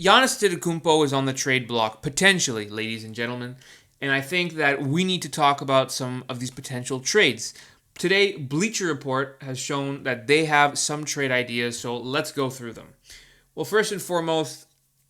Giannis Antetokounmpo is on the trade block, potentially, ladies and gentlemen. And I think that we need to talk about some of these potential trades. Today, Bleacher Report has shown that they have some trade ideas, so let's go through them. Well, first and foremost,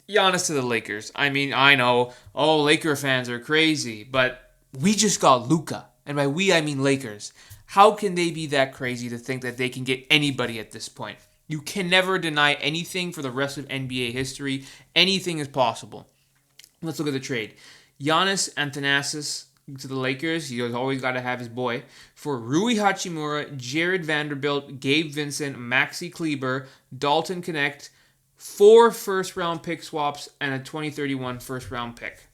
Giannis to the Lakers. I mean, I know, Laker fans are crazy, but we just got Luka. And by we, I mean Lakers. How can they be that crazy to think that they can get anybody at this point? You can never deny anything for the rest of NBA history. Anything is possible. Let's look at the trade. Giannis Antetokounmpo to the Lakers. He's always got to have his boy. For Rui Hachimura, Jared Vanderbilt, Gabe Vincent, Maxi Kleber, Dalton Connect, 4 first-round pick swaps, and a 2031 first-round pick.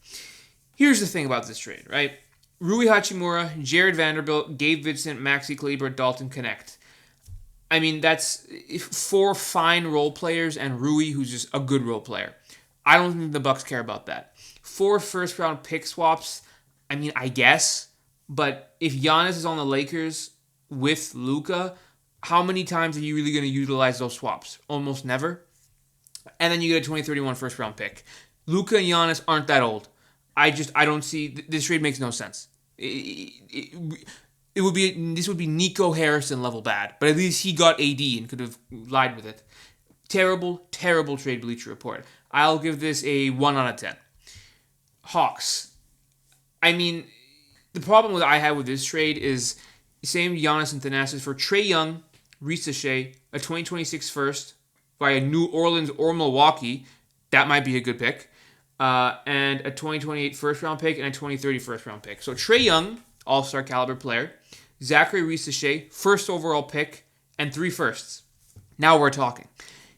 Here's the thing about this trade, right? Rui Hachimura, Jared Vanderbilt, Gabe Vincent, Maxi Kleber, Dalton Connect. I mean, that's 4 fine role players and Rui, who's just a good role player. I don't think the Bucks care about that. 4 first-round pick swaps, I mean, I guess. But if Giannis is on the Lakers with Luka, how many times are you really going to utilize those swaps? Almost never. And then you get a 2031 first-round pick. Luka and Giannis aren't that old. I don't see... This trade makes no sense. This would be Nico Harrison level bad, but at least he got AD and could have lied with it. Terrible, terrible trade, Bleacher Report. I'll give this a 1 out of 10. Hawks. I mean, the problem that I have with this trade is same Giannis and Thanasis for Trae Young, Reese Shea, a 2026 first via New Orleans or Milwaukee. That might be a good pick. And a 2028 first round pick and a 2030 first round pick. So Trae Young, all-star caliber player. Zachary Reese-Shea, first overall pick, and 3 firsts. Now we're talking.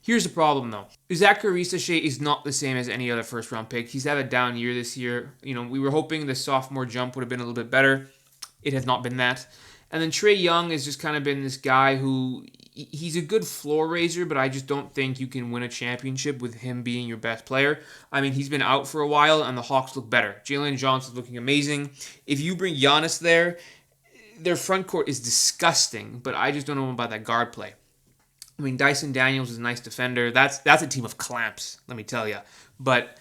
Here's the problem, though. Zachary Reese-Shea is not the same as any other first-round pick. He's had a down year this year. We were hoping the sophomore jump would have been a little bit better. It has not been that. And then Trae Young has just kind of been this guy who... He's a good floor raiser, but I just don't think you can win a championship with him being your best player. I mean, he's been out for a while, and the Hawks look better. Jalen Johnson's looking amazing. If you bring Giannis there, their front court is disgusting, but I just don't know about that guard play. I mean, Dyson Daniels is a nice defender. That's a team of clamps, let me tell you. But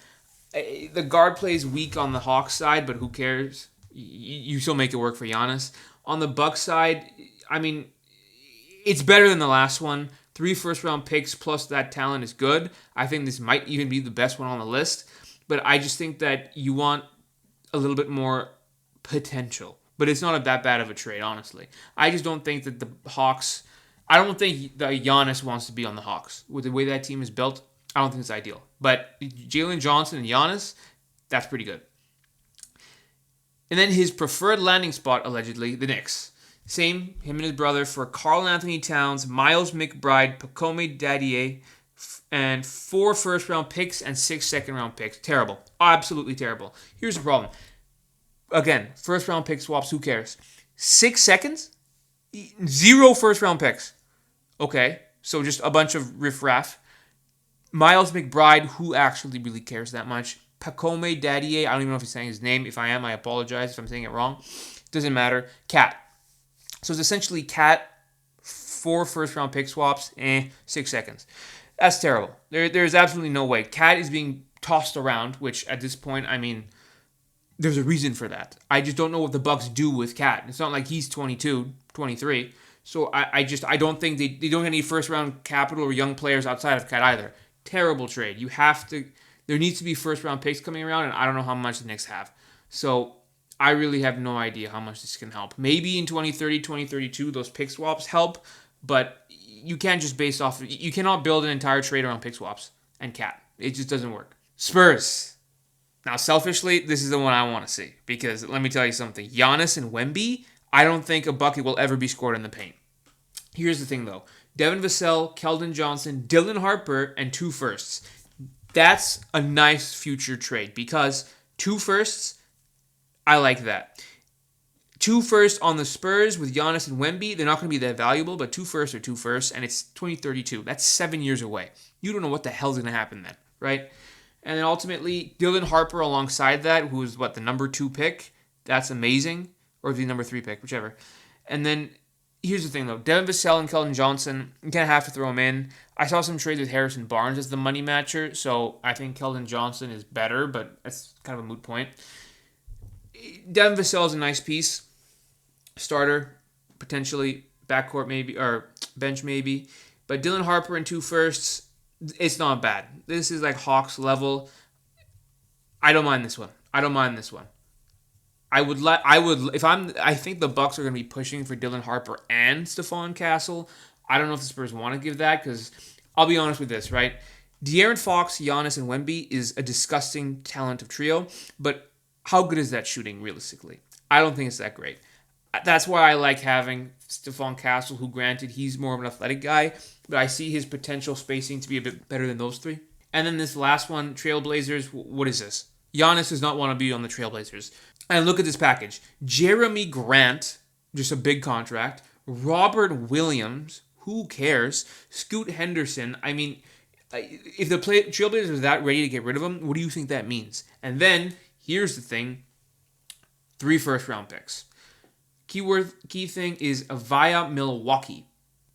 the guard play is weak on the Hawks side, but who cares? You still make it work for Giannis. On the Bucks side, I mean... It's better than the last one. 3 first-round picks plus that talent is good. I think this might even be the best one on the list. But I just think that you want a little bit more potential. But it's not that bad of a trade, honestly. I just don't think that the Hawks... I don't think that Giannis wants to be on the Hawks. With the way that team is built, I don't think it's ideal. But Jalen Johnson and Giannis, that's pretty good. And then his preferred landing spot, allegedly, the Knicks. Same, him and his brother, for Karl Anthony Towns, Miles McBride, Pacome Dadier, and 4 first-round picks and 6 second-round picks. Terrible. Absolutely terrible. Here's the problem. Again, first-round pick swaps, who cares? 6 seconds? 0 first-round picks. Okay, so just a bunch of riffraff. Miles McBride, who actually really cares that much? Pacome Dadier, I don't even know if he's saying his name. If I am, I apologize if I'm saying it wrong. Doesn't matter. Cat. So it's essentially Cat, 4 first-round pick swaps, 6 seconds. That's terrible. There's absolutely no way. Cat is being tossed around, which at this point, I mean, there's a reason for that. I just don't know what the Bucks do with Cat. It's not like he's 22, 23. So I don't think they don't have any first-round capital or young players outside of Cat either. Terrible trade. There needs to be first-round picks coming around, and I don't know how much the Knicks have. So... I really have no idea how much this can help. Maybe in 2030, 2032, those pick swaps help, but you can't just base off... You cannot build an entire trade around pick swaps and Cat. It just doesn't work. Spurs. Now, selfishly, this is the one I want to see, because let me tell you something. Giannis and Wemby, I don't think a bucket will ever be scored in the paint. Here's the thing, though. Devin Vassell, Keldon Johnson, Dylan Harper, and 2 firsts. That's a nice future trade, because 2 firsts... I like that. 2 firsts on the Spurs with Giannis and Wemby. They're not going to be that valuable, but 2 firsts are 2 firsts, and it's 2032. That's 7 years away. You don't know what the hell's going to happen then, right? And then ultimately, Dylan Harper alongside that, who is the number 2 pick. That's amazing. Or the number 3 pick, whichever. And then Here's the thing, though. Devin Vassell and Keldon Johnson, you kind of have to throw them in. I saw some trades with Harrison Barnes as the money matcher, so I think Keldon Johnson is better, but that's kind of a moot point. Devin Vassell is a nice piece. Starter, potentially. Backcourt maybe, or bench maybe. But Dylan Harper and 2 firsts, it's not bad. This is like Hawks level. I don't mind this one. I think the Bucks are going to be pushing for Dylan Harper and Stephon Castle. I don't know if the Spurs want to give that, because I'll be honest with this, right? De'Aaron Fox, Giannis, and Wemby is a disgusting talent of trio, but how good is that shooting realistically? I don't think it's that great. That's why I like having Stephon Castle, who granted he's more of an athletic guy, but I see his potential spacing to be a bit better than those 3. And then this last one, Trailblazers, what is this? Giannis does not want to be on the Trailblazers. And look at this package. Jeremy Grant, just a big contract. Robert Williams, who cares? Scoot Henderson, I mean, if the Trailblazers are that ready to get rid of him, what do you think that means? And then, here's the thing, 3 first-round picks. Key thing is via Milwaukee.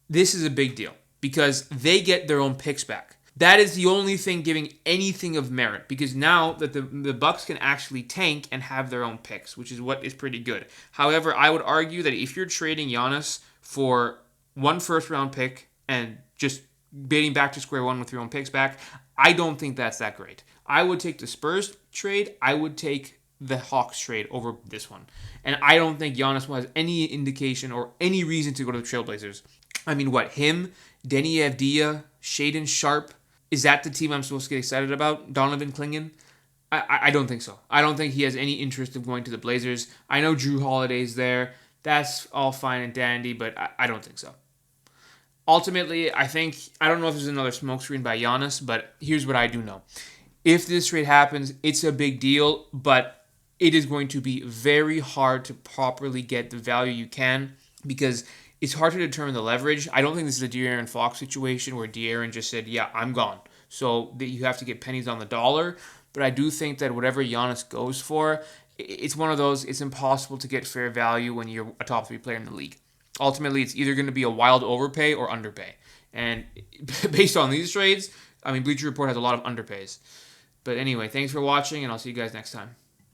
This is a big deal because they get their own picks back. That is the only thing giving anything of merit, because now that the Bucks can actually tank and have their own picks, which is what is pretty good. However, I would argue that if you're trading Giannis for 1 first-round pick and just dating back to square one with your own picks back, I don't think that's that great. I would take the Spurs trade. I would take the Hawks trade over this one. And I don't think Giannis has any indication or any reason to go to the Trailblazers. I mean, what? Him, Denny Avdija, Shaedon Sharpe, is that the team I'm supposed to get excited about? Donovan Clingan? I don't think so. I don't think he has any interest of going to the Blazers. I know Drew Holiday's there. That's all fine and dandy, but I don't think so. Ultimately, I don't know if there's another smokescreen by Giannis, but here's what I do know. If this trade happens, it's a big deal, but it is going to be very hard to properly get the value you can, because it's hard to determine the leverage. I don't think this is a De'Aaron Fox situation where De'Aaron just said, yeah, I'm gone. So that you have to get pennies on the dollar. But I do think that whatever Giannis goes for, it's one of those, it's impossible to get fair value when you're a top 3 player in the league. Ultimately, it's either going to be a wild overpay or underpay. And based on these trades, I mean, Bleacher Report has a lot of underpays. But anyway, thanks for watching, and I'll see you guys next time.